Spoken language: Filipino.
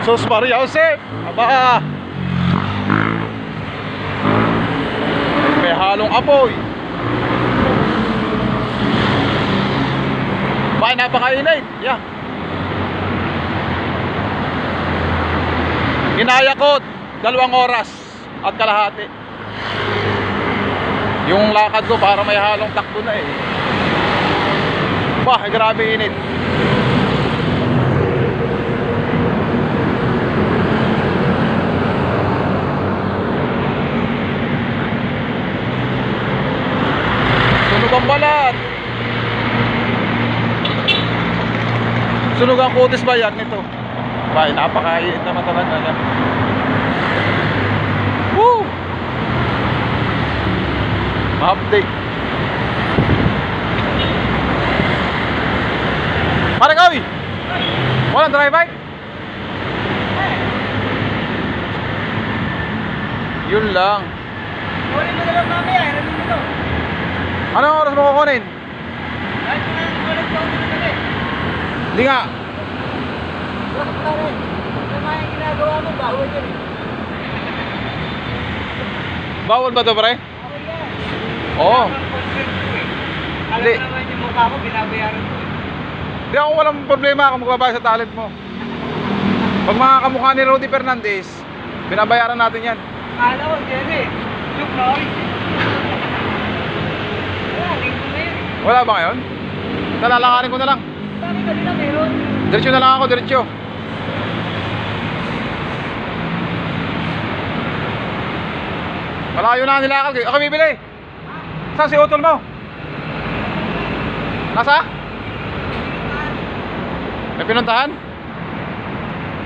Sus Maria Jose. Aba. May halong apoy. Bakit napakainit? Yeah. Inaya ko 2 oras at kalahati. Yung lakad ko para may halong takbo na eh. Bah, grabe init. Sunog ang balat. Sunog ang kutis bayag nito. Bay, napakainit naman talaga. Woo! Update. Parang oy! Walang drive-by? Yun lang. Kunin mo na lang mamaya, iramin mo to. Anong oras mo kukunin? Kahit mo na ulit ko ako na eh. Hindi nga. Bakit pa rin? Ano nga yung ginagawa mo, bawal yun eh. Bawal ba ito, pre? Bawal yan. Oo. Alam Hindi. mo naman yung mukha ko, binabayaran ko eh. Hindi ako walang problema kung magbabayad sa talent mo. Pag mga kamukha ni Rudy Fernandez, binabayaran natin yan. Akala ko, dyan eh. Look, Noy. Wala, linggo na yun. Wala ba ngayon? Talalanganin ko na lang. Sabi kanina meron. Diretso na lang ako, diretso. Malayo na nilakad. Ako bibili. Saan si utol mo? Nasa? May pinuntahan?